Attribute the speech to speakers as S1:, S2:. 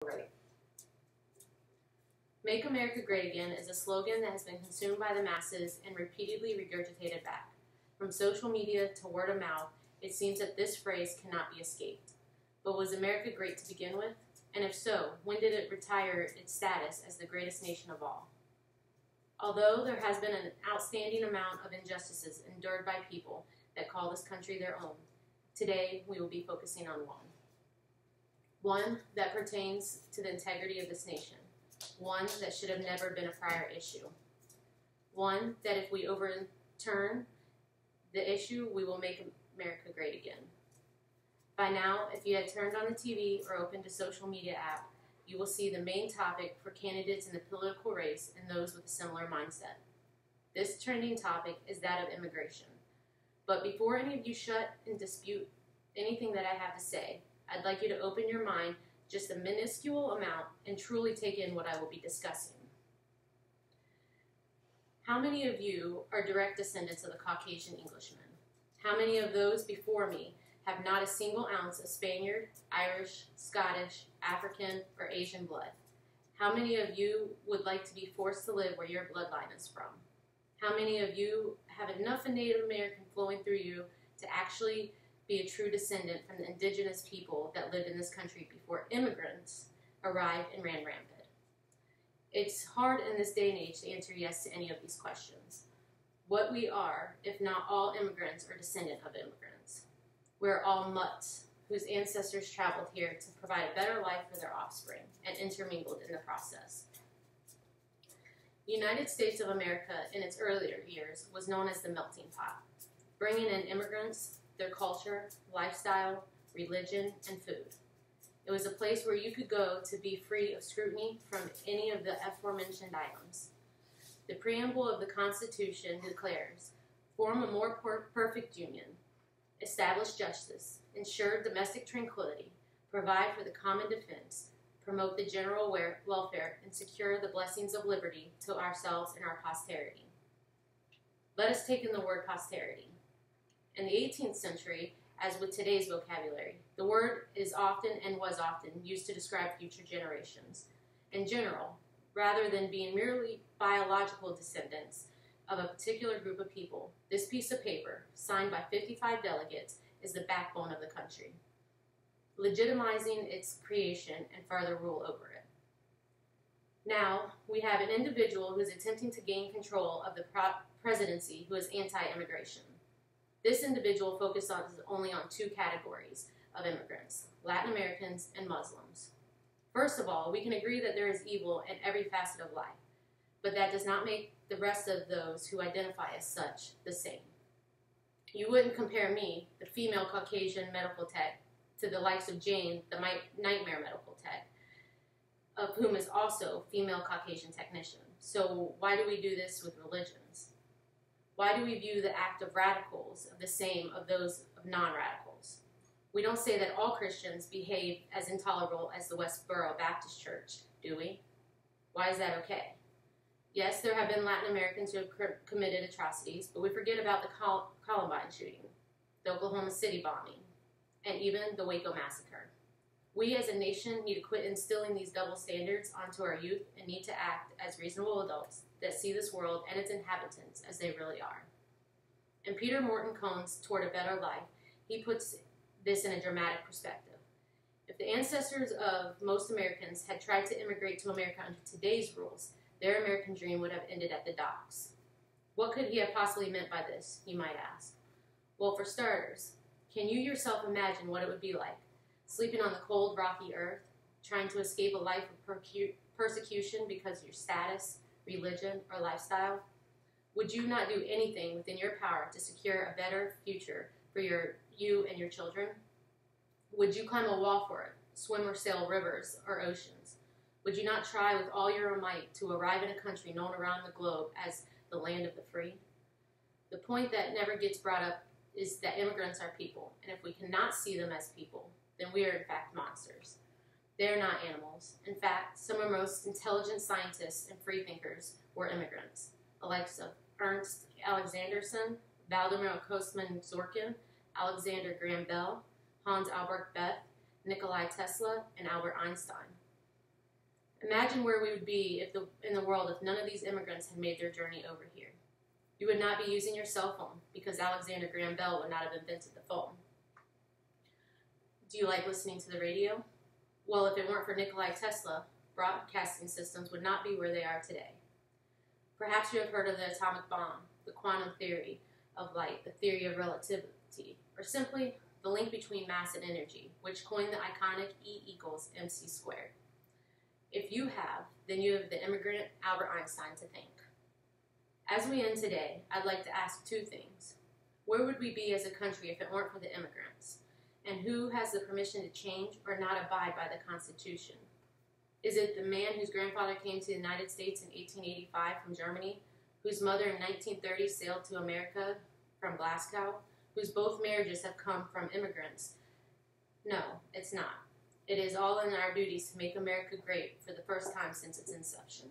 S1: Right. Make America Great Again is a slogan that has been consumed by the masses and repeatedly regurgitated back. From social media to word of mouth, it seems that this phrase cannot be escaped. But was America great to begin with? And if so, when did it retire its status as the greatest nation of all? Although there has been an outstanding amount of injustices endured by people that call this country their own, today we will be focusing on one. One that pertains to the integrity of this nation. One that should have never been a prior issue. One that if we overturn the issue, we will make America great again. By now, if you had turned on the TV or opened a social media app, you will see the main topic for candidates in the political race and those with a similar mindset. This trending topic is that of immigration. But before any of you shut and dispute anything that I have to say, I'd like you to open your mind just a minuscule amount and truly take in what I will be discussing. How many of you are direct descendants of the Caucasian Englishmen? How many of those before me have not a single ounce of Spaniard, Irish, Scottish, African, or Asian blood? How many of you would like to be forced to live where your bloodline is from? How many of you have enough of Native American flowing through you to actually be a true descendant from the indigenous people that lived in this country before immigrants arrived and ran rampant? It's hard in this day and age to answer yes to any of these questions. What we are, if not all immigrants, are descendant of immigrants. We're all mutts whose ancestors traveled here to provide a better life for their offspring and intermingled in the process. The United States of America in its earlier years was known as the melting pot, bringing in immigrants, their culture, lifestyle, religion, and food. It was a place where you could go to be free of scrutiny from any of the aforementioned items. The preamble of the Constitution declares, form a more perfect union, establish justice, ensure domestic tranquility, provide for the common defense, promote the general welfare, and secure the blessings of liberty to ourselves and our posterity. Let us take in the word posterity. In the 18th century, as with today's vocabulary, the word is often and was often used to describe future generations. In general, rather than being merely biological descendants of a particular group of people, this piece of paper, signed by 55 delegates, is the backbone of the country, legitimizing its creation and further rule over it. Now, we have an individual who is attempting to gain control of the presidency who is anti-immigration. This individual focuses only on two categories of immigrants, Latin Americans and Muslims. First of all, we can agree that there is evil in every facet of life, but that does not make the rest of those who identify as such the same. You wouldn't compare me, the female Caucasian medical tech, to the likes of Jane, the nightmare medical tech, of whom is also female Caucasian technician. So why do we do this with religions? Why do we view the act of radicals the same of those of non-radicals? We don't say that all Christians behave as intolerable as the Westboro Baptist Church, do we? Why is that okay? Yes, there have been Latin Americans who have committed atrocities, but we forget about the Columbine shooting, the Oklahoma City bombing, and even the Waco massacre. We as a nation need to quit instilling these double standards onto our youth and need to act as reasonable adults that see this world and its inhabitants as they really are. In Peter Morton Cohn's Toward a Better Life, he puts this in a dramatic perspective. If the ancestors of most Americans had tried to immigrate to America under today's rules, their American dream would have ended at the docks. What could he have possibly meant by this, you might ask? Well, for starters, can you yourself imagine what it would be like, sleeping on the cold, rocky earth, trying to escape a life of persecution because of your status, religion, or lifestyle? Would you not do anything within your power to secure a better future for you and your children? Would you climb a wall for it, swim or sail rivers or oceans? Would you not try with all your might to arrive in a country known around the globe as the land of the free? The point that never gets brought up is that immigrants are people, and if we cannot see them as people, then we are in fact monsters. They are not animals. In fact, some of our most intelligent scientists and freethinkers were immigrants, the likes of Ernst Alexanderson, Vladimir Kosman-Zorkin, Alexander Graham Bell, Hans Albert Bethe, Nikola Tesla, and Albert Einstein. Imagine where we would be in the world if none of these immigrants had made their journey over here. You would not be using your cell phone because Alexander Graham Bell would not have invented the phone. Do you like listening to the radio? Well, if it weren't for Nikola Tesla, broadcasting systems would not be where they are today. Perhaps you have heard of the atomic bomb, the quantum theory of light, the theory of relativity, or simply the link between mass and energy, which coined the iconic E=mc². If you have, then you have the immigrant Albert Einstein to thank. As we end today, I'd like to ask two things. Where would we be as a country if it weren't for the immigrants? And who has the permission to change or not abide by the Constitution? Is it the man whose grandfather came to the United States in 1885 from Germany, whose mother in 1930 sailed to America from Glasgow, whose both marriages have come from immigrants? No, it's not. It is all in our duties to make America great for the first time since its inception.